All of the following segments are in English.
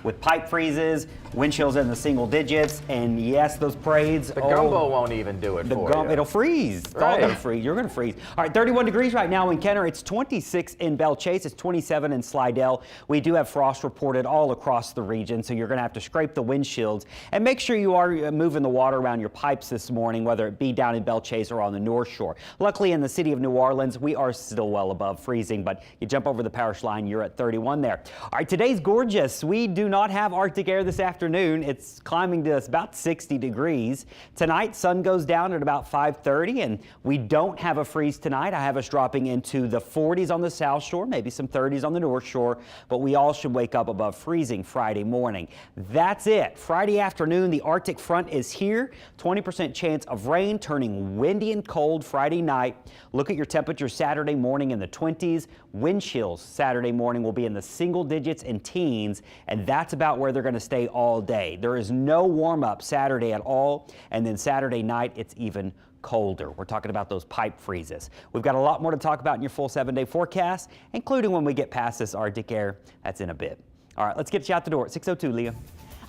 with pipe freezes, wind chills in the single digits, and yes, those parades. The gumbo won't even do it for you. It'll freeze. It's all gonna freeze. You're gonna freeze. All right, 31 degrees right now in Kenner. It's 26 in Belle Chase. It's 27 in Slidell. We do have frost reported all across the region, so you're gonna have to scrape the windshields and make sure you are moving the water around your pipes this morning, whether it be down in Belle Chase or on the North Shore. Luckily, in the city of New Orleans, we are still well above freezing, but you jump over the parish line, you're at 31 there. All right, today's gorgeous. We do not have Arctic air this afternoon. It's climbing to about 60 degrees. Tonight, sun goes down at about 5:30, and we don't have a freeze tonight. I have us dropping into the 40s on the South Shore, maybe some 30s on the North Shore, but we all should wake up above freezing Friday morning. That's it. Friday afternoon, the Arctic front is here. 20% chance of rain, turning windy and cold Friday night. Look at your temperature Saturday morning in the 20s. Wind chills Saturday morning will be in the single digits and teens, and that's about where they're going to stay all day. There is no warm up Saturday at all, and then Saturday night it's even colder. We're talking about those pipe freezes. We've got a lot more to talk about in your full 7-day forecast, including when we get past this Arctic air. That's in a bit. All right, let's get you out the door at 6:02, Leah.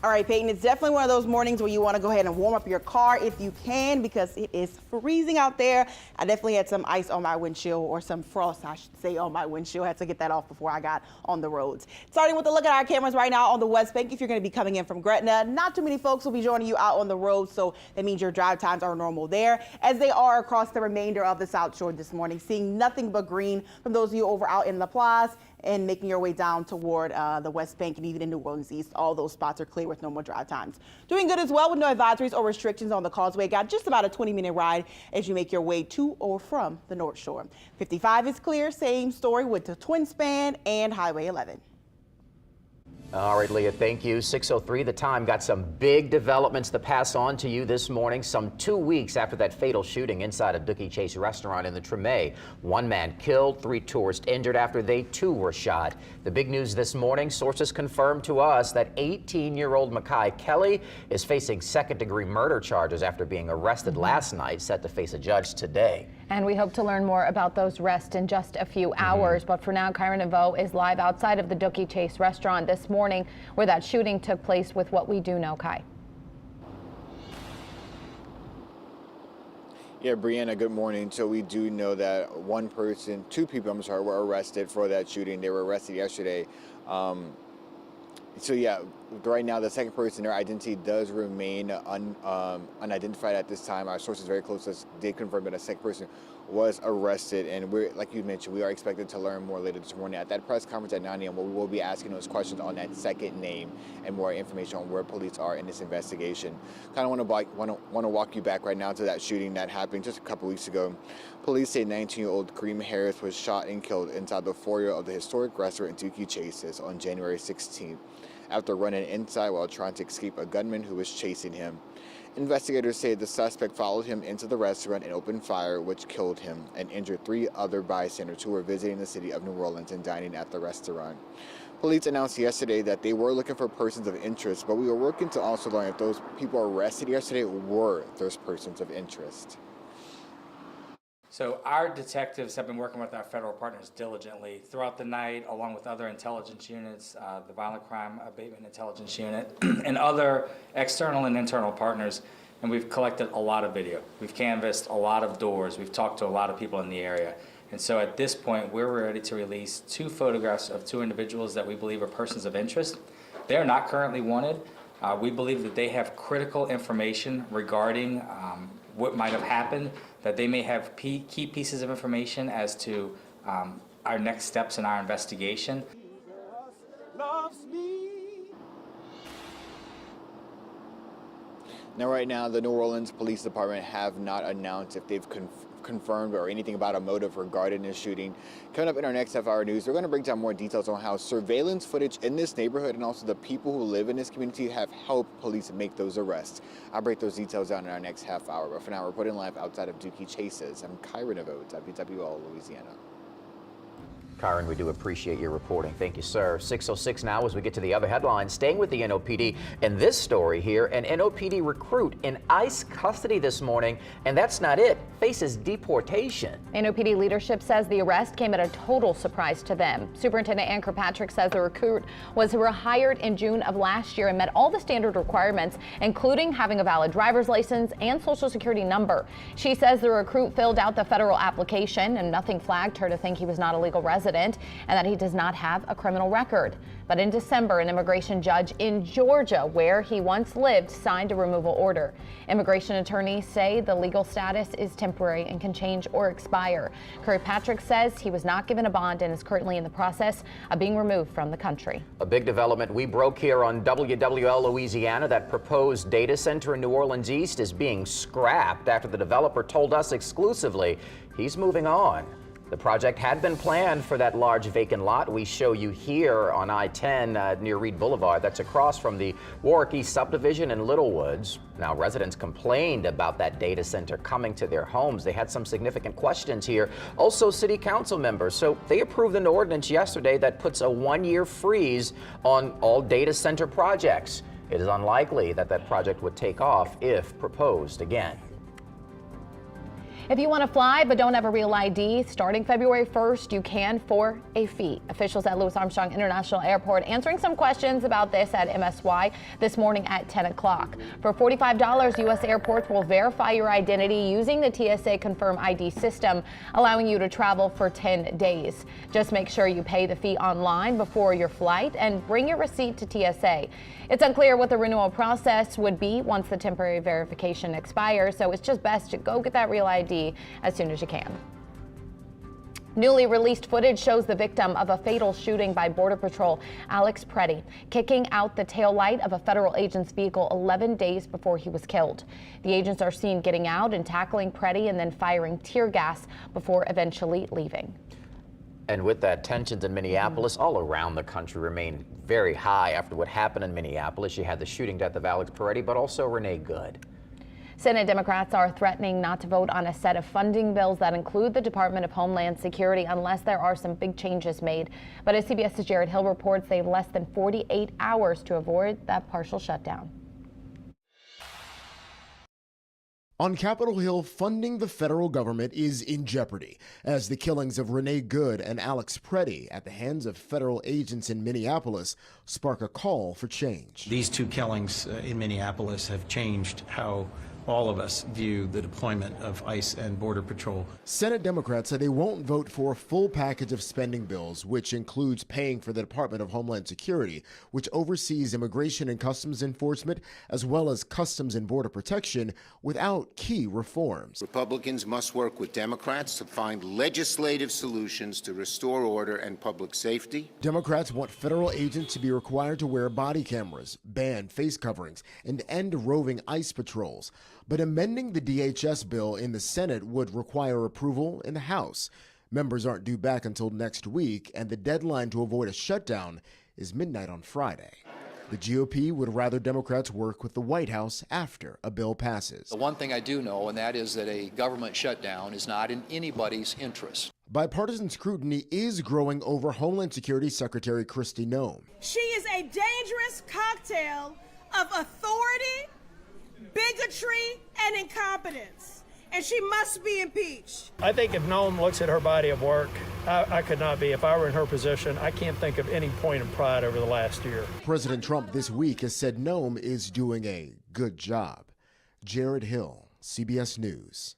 All right, Peyton, it's definitely one of those mornings where you want to go ahead and warm up your car if you can, because it is freezing out there. I definitely had some ice on my windshield, or some frost, I should say, on my windshield. I had to get that off before I got on the roads. Starting with a look at our cameras right now on the West Bank. If you're going to be coming in from Gretna, not too many folks will be joining you out on the road, so that means your drive times are normal there, as they are across the remainder of the South Shore this morning. Seeing nothing but green from those of you over out in La Plaza, and making your way down toward the West Bank and even in New Orleans East. All those spots are clear with normal drive times. Doing good as well with no advisories or restrictions on the causeway. Got just about a 20-minute ride as you make your way to or from the North Shore. 55 is clear, same story with the Twin Span and Highway 11. All right, Leah, thank you. 6:03, the time. Got some big developments to pass on to you this morning. Some 2 weeks after that fatal shooting inside a Dookie Chase restaurant in the Treme. One man killed, 3 tourists injured after they too were shot. The big news this morning, sources confirmed to us that 18-year-old Makai Kelly is facing second-degree murder charges after being arrested last night, set to face a judge today. And we hope to learn more about those arrests in just a few hours. But for now, Kyron Devoe is live outside of the Dookie Chase restaurant this morning where that shooting took place with what we do know, Kai. Yeah, Brianna, good morning. So we do know that two people, were arrested for that shooting. They were arrested yesterday. So yeah, right now the second person, their identity does remain unidentified at this time. Our sources very close to us did confirm that a second person was arrested, and we're, like you mentioned, we are expected to learn more later this morning at that press conference at 9 a.m. where we will be asking those questions on that second name and more information on where police are in this investigation. Kind of want to walk you back right now to that shooting that happened just a couple weeks ago. Police say 19-year-old Kareem Harris was shot and killed inside the foyer of the historic restaurant Dookie Chase's on January 16th. After running inside while trying to escape a gunman who was chasing him. Investigators say the suspect followed him into the restaurant and opened fire, which killed him and injured 3 other bystanders who were visiting the city of New Orleans and dining at the restaurant. Police announced yesterday that they were looking for persons of interest, but we were working to also learn if those people arrested yesterday were those persons of interest. So our detectives have been working with our federal partners diligently throughout the night, along with other intelligence units, the Violent Crime Abatement Intelligence Unit, and other external and internal partners, and we've collected a lot of video. We've canvassed a lot of doors. We've talked to a lot of people in the area. And so at this point, we're ready to release 2 photographs of 2 individuals that we believe are persons of interest. They are not currently wanted. We believe that they have critical information regarding what might have happened, that they may have key pieces of information as to our next steps in our investigation. Now, right now, the New Orleans Police Department have not announced if they've confirmed or anything about a motive regarding this shooting. Coming up in our next half-hour news, we're going to break down more details on how surveillance footage in this neighborhood and also the people who live in this community have helped police make those arrests. I'll break those details down in our next half hour. But for now, we're reporting live outside of Dookie Chase's. I'm Kyron Devoe, WWL, Louisiana. Kyron, we do appreciate your reporting. Thank you, sir. 6:06 now as we get to the other headlines. Staying with the NOPD, and this story here, an NOPD recruit in ICE custody this morning, and that's not it, faces deportation. NOPD leadership says the arrest came at a total surprise to them. Superintendent Ann Kirkpatrick says the recruit was hired in June of last year and met all the standard requirements, including having a valid driver's license and social security number. She says the recruit filled out the federal application and nothing flagged her to think he was not a legal resident and that he does not have a criminal record. But in December, an immigration judge in Georgia, where he once lived, signed a removal order. Immigration attorneys say the legal status is temporary and can change or expire. Kirkpatrick says he was not given a bond and is currently in the process of being removed from the country. A big development we broke here on WWL Louisiana. That proposed data center in New Orleans East is being scrapped after the developer told us exclusively he's moving on. The project had been planned for that large vacant lot we show you here on I-10 near Reed Boulevard. That's across from the Warwick East subdivision in Little Woods. Now, residents complained about that data center coming to their homes. They had some significant questions here. Also, city council members. So they approved an ordinance yesterday that puts a one-year freeze on all data center projects. It is unlikely that that project would take off if proposed again. If you want to fly but don't have a real ID, starting February 1st, you can for a fee. Officials at Louis Armstrong International Airport answering some questions about this at MSY this morning at 10 o'clock. For $45, U.S. airports will verify your identity using the TSA Confirm ID system, allowing you to travel for 10 days. Just make sure you pay the fee online before your flight and bring your receipt to TSA. It's unclear what the renewal process would be once the temporary verification expires, so it's just best to go get that real ID as soon as you can. Newly released footage shows the victim of a fatal shooting by Border Patrol Alex Preddy kicking out the taillight of a federal agent's vehicle 11 days before he was killed. The agents are seen getting out and tackling Preddy and then firing tear gas before eventually leaving. And with that, tensions in Minneapolis all around the country remain very high after what happened in Minneapolis. You had the shooting death of Alex Preddy, but also Renee Good. Senate Democrats are threatening not to vote on a set of funding bills that include the Department of Homeland Security unless there are some big changes made. But as CBS's Jared Hill reports, they have less than 48 hours to avoid that partial shutdown. On Capitol Hill, funding the federal government is in jeopardy as the killings of Renee Good and Alex Preddy at the hands of federal agents in Minneapolis spark a call for change. These two killings in Minneapolis have changed how all of us view the deployment of ICE and Border Patrol. Senate Democrats say they won't vote for a full package of spending bills, which includes paying for the Department of Homeland Security, which oversees immigration and customs enforcement, as well as customs and border protection, without key reforms. Republicans must work with Democrats to find legislative solutions to restore order and public safety. Democrats want federal agents to be required to wear body cameras, ban face coverings, and end roving ICE patrols. But amending the DHS bill in the Senate would require approval in the House. Members aren't due back until next week, and the deadline to avoid a shutdown is midnight on Friday. The GOP would rather Democrats work with the White House after a bill passes. The one thing I do know, and that is that a government shutdown is not in anybody's interest. Bipartisan scrutiny is growing over Homeland Security Secretary Kristi Noem. She is a dangerous cocktail of authority, bigotry, and incompetence, and she must be impeached. I think if Noem looks at her body of work, I could not be. If I were in her position, I can't think of any point of pride over the last year. President Trump this week has said Noem is doing a good job. Jared Hill, CBS News.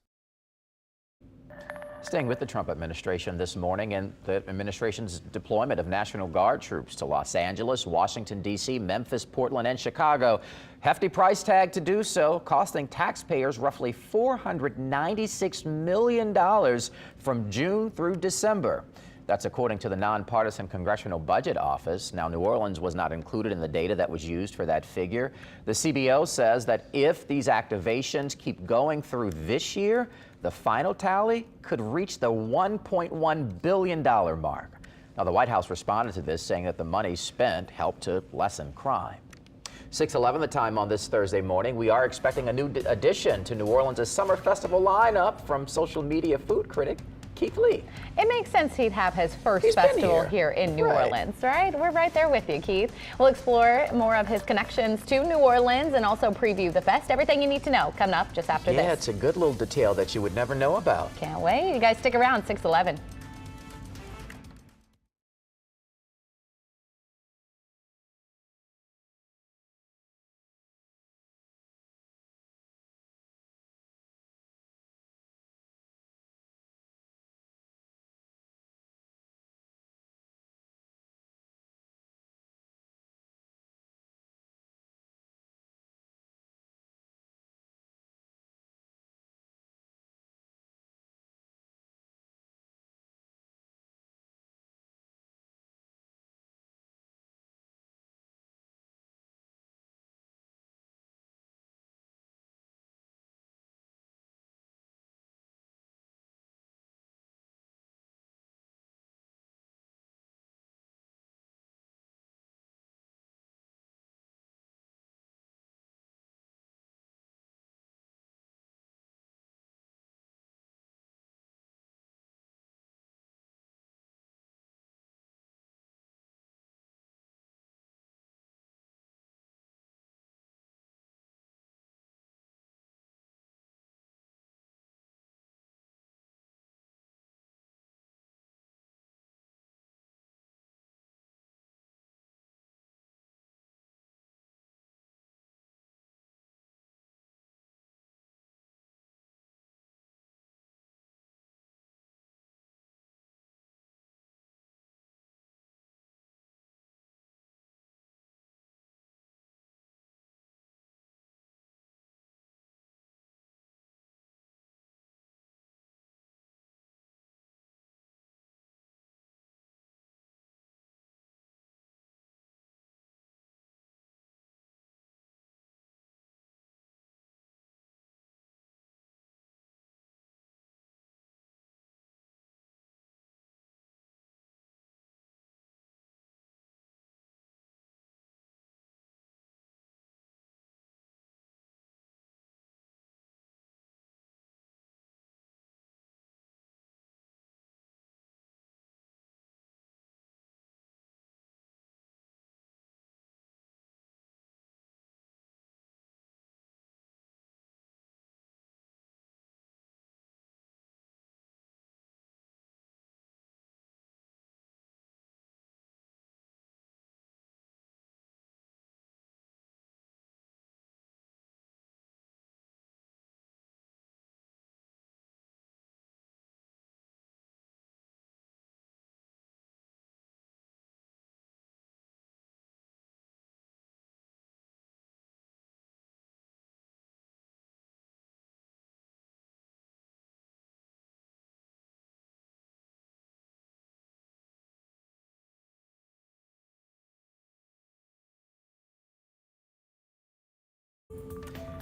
Staying with the Trump administration this morning and the administration's deployment of National Guard troops to Los Angeles, Washington, D.C., Memphis, Portland, and Chicago. Hefty price tag to do so, costing taxpayers roughly $496 million from June through December. That's according to the nonpartisan Congressional Budget Office. Now, New Orleans was not included in the data that was used for that figure. The CBO says that if these activations keep going through this year, the final tally could reach the $1.1 billion mark. Now, the White House responded to this, saying that the money spent helped to lessen crime. 6:11 the time on this Thursday morning. We are expecting a new addition to New Orleans' summer festival lineup from social media food critic Keith Lee. It makes sense he'd have his first He's been festival here. here in New Right. Orleans, right? We're right there with you, Keith. We'll explore more of his connections to New Orleans and also preview the fest. Everything you need to know coming up just after this. Yeah, it's a good little detail that you would never know about. Can't wait. You guys stick around, 6:11.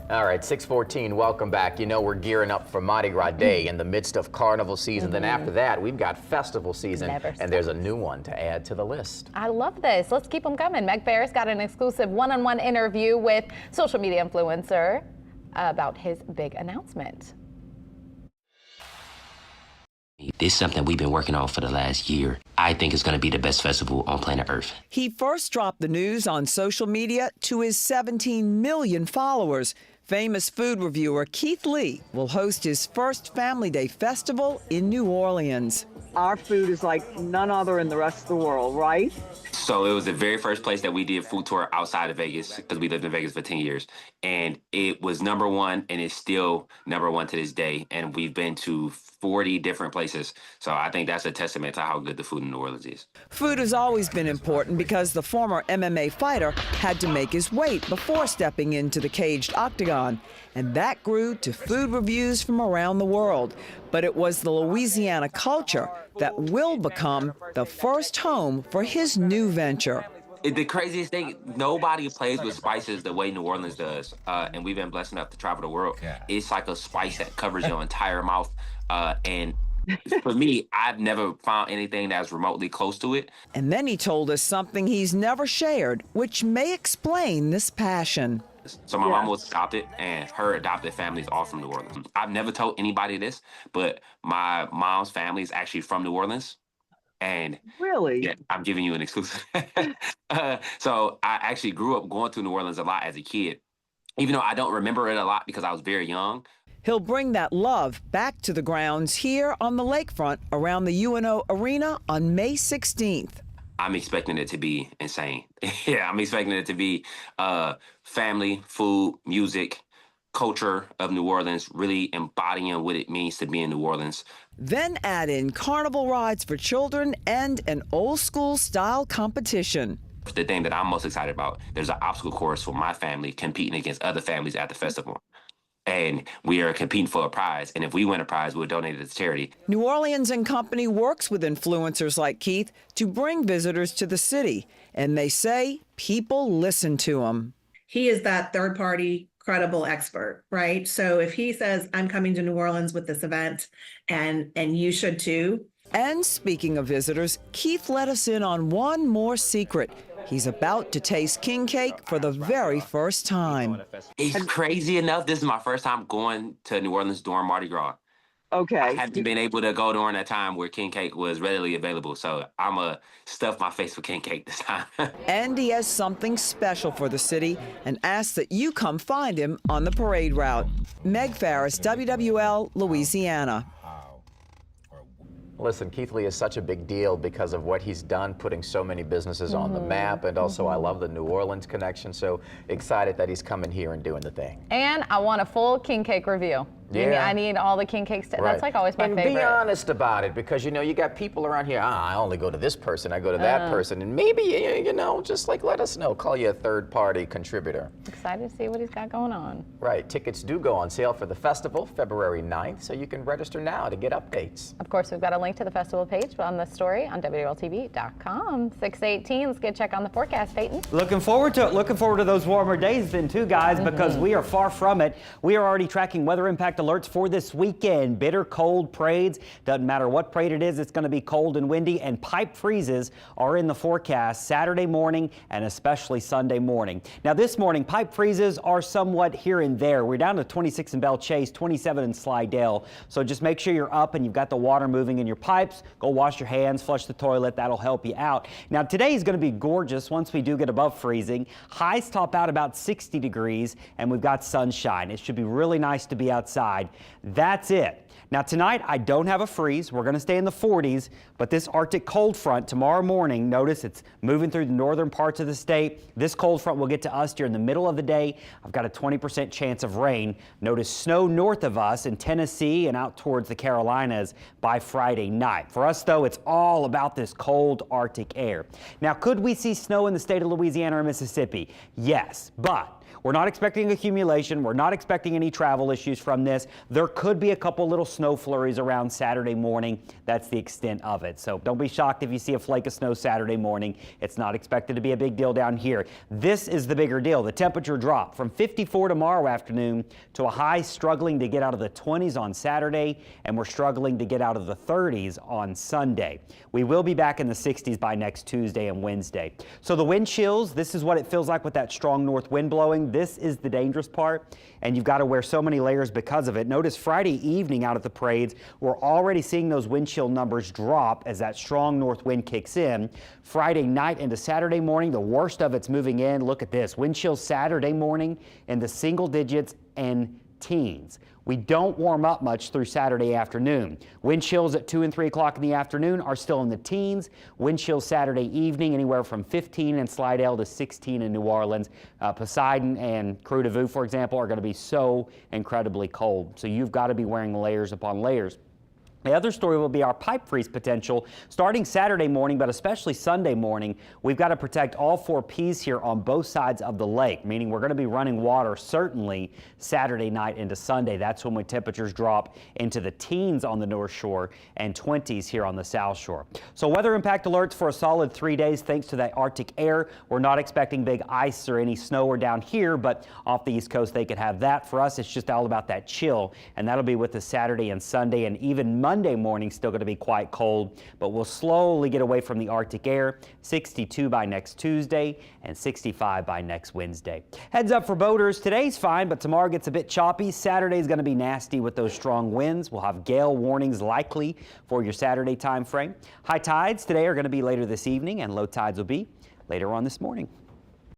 All right, 6:14, welcome back. You know we're gearing up for Mardi Gras Day in the midst of carnival season. Then after that, we've got festival season, and there's a new one to add to the list. I love this. Let's keep them coming. Meg Ferris got an exclusive one-on-one interview with social media influencer about his big announcement. This is something we've been working on for the last year. I think it's going to be the best festival on planet Earth. He first dropped the news on social media to his 17 million followers. Famous food reviewer Keith Lee will host his first Family Day festival in New Orleans. Our food is like none other in the rest of the world, right? So it was the very first place that we did food tour outside of Vegas, because we lived in Vegas for 10 years. And it was #1, and it's still #1 to this day. And we've been to 40 different places. So I think that's a testament to how good the food in New Orleans is. Food has always been important because the former MMA fighter had to make his weight before stepping into the caged octagon. And that grew to food reviews from around the world. But it was the Louisiana culture that will become the first home for his new venture. The craziest thing, nobody plays with spices the way New Orleans does. And we've been blessed enough to travel the world. It's like a spice that covers your entire mouth. And for me, I've never found anything that's remotely close to it. And then he told us something he's never shared, which may explain this passion. So my mom was adopted, and her adopted family is all from New Orleans. I've never told anybody this, but my mom's family is actually from New Orleans. And Really? yeah, I'm giving you an exclusive. So I actually grew up going to New Orleans a lot as a kid, even though I don't remember it a lot because I was very young. He'll bring that love back to the grounds here on the lakefront around the UNO Arena on May 16th. I'm expecting it to be insane. Yeah, I'm expecting it to be family, food, music, culture of New Orleans, really embodying what it means to be in New Orleans. Then add in carnival rides for children and an old school style competition. The thing that I'm most excited about, there's an obstacle course for my family competing against other families at the festival. And we are competing for a prize. And if we win a prize, we'll donate it to charity. New Orleans and Company works with influencers like Keith to bring visitors to the city. And they say people listen to him. He is that third party credible expert, right? So if he says, I'm coming to New Orleans with this event and you should too. And speaking of visitors, Keith let us in on one more secret. He's about to taste king cake for the very first time. It's crazy enough. This is my first time going to New Orleans during Mardi Gras. Okay. I haven't been able to go during that time where king cake was readily available. So I'm going to stuff my face with king cake this time. And he has something special for the city and asks that you come find him on the parade route. Meg Farris, WWL, Louisiana. Listen, Keith Lee is such a big deal because of what he's done, putting so many businesses on the map, and also I love the New Orleans connection, so excited that he's coming here and doing the thing. And I want a full king cake review. Yeah. I need all the king cakes. Right. That's like always my and favorite. be honest about it, because you know you got people around here. I only go to this person. I go to that person, and maybe you know, just like let us know. Call you a third-party contributor. Excited to see what he's got going on. Right. Tickets do go on sale for the festival February 9th, so you can register now to get updates. Of course, we've got a link to the festival page on the story on WLTV.com. 6:18. Let's get a check on the forecast, Peyton. Looking forward to it. Looking forward to those warmer days then too, guys, because we are far from it. We are already tracking weather impact alerts for this weekend. Bitter cold parades. Doesn't matter what parade it is, it's going to be cold and windy, and pipe freezes are in the forecast Saturday morning and especially Sunday morning. Now this morning, pipe freezes are somewhat here and there. We're down to 26 in Belle Chase, 27 in Slidell. So just make sure you're up and you've got the water moving in your pipes. Go wash your hands, flush the toilet. That'll help you out. Now today is going to be gorgeous once we do get above freezing. Highs top out about 60 degrees and we've got sunshine. It should be really nice to be outside. That's it. Now tonight I don't have a freeze. We're going to stay in the 40s, but this Arctic cold front tomorrow morning, notice it's moving through the northern parts of the state. This cold front will get to us during the middle of the day. I've got a 20% chance of rain. Notice snow north of us in Tennessee and out towards the Carolinas by Friday night. For us though, it's all about this cold Arctic air. Now could we see snow in the state of Louisiana or Mississippi? Yes, but we're not expecting accumulation. We're not expecting any travel issues from this. There could be a couple little snow flurries around Saturday morning. That's the extent of it. So don't be shocked if you see a flake of snow Saturday morning. It's not expected to be a big deal down here. This is the bigger deal. The temperature drop from 54 tomorrow afternoon to a high struggling to get out of the 20s on Saturday, and we're struggling to get out of the 30s on Sunday. We will be back in the 60s by next Tuesday and Wednesday. So the wind chills, this is what it feels like with that strong north wind blowing. This is the dangerous part, and you've got to wear so many layers because of it. Notice Friday evening out at the parades, we're already seeing those wind chill numbers drop as that strong north wind kicks in. Friday night into Saturday morning, the worst of it's moving in. Look at this, wind chill Saturday morning in the single digits and teens. We don't warm up much through Saturday afternoon. Wind chills at 2 and 3 o'clock in the afternoon are still in the teens. Wind chills Saturday evening anywhere from 15 in Slidell to 16 in New Orleans. Poseidon and Croix de Vaux, for example, are going to be so incredibly cold. So you've got to be wearing layers upon layers. The other story will be our pipe freeze potential starting Saturday morning, but especially Sunday morning. We've got to protect all 4 Ps here on both sides of the lake, meaning we're going to be running water certainly Saturday night into Sunday. That's when temperatures drop into the teens on the North Shore and 20s here on the South Shore. So weather impact alerts for a solid 3 days thanks to that Arctic air. We're not expecting big ice or any snow or down here, but off the East Coast they could have that. For us, it's just all about that chill, and that'll be with the Saturday and Sunday and even Monday Monday morning still going to be quite cold, but we'll slowly get away from the Arctic air. 62 by next Tuesday and 65 by next Wednesday. Heads up for boaters. Today's fine, but tomorrow gets a bit choppy. Saturday's going to be nasty with those strong winds. We'll have gale warnings likely for your Saturday time frame. High tides today are going to be later this evening, and low tides will be later on this morning.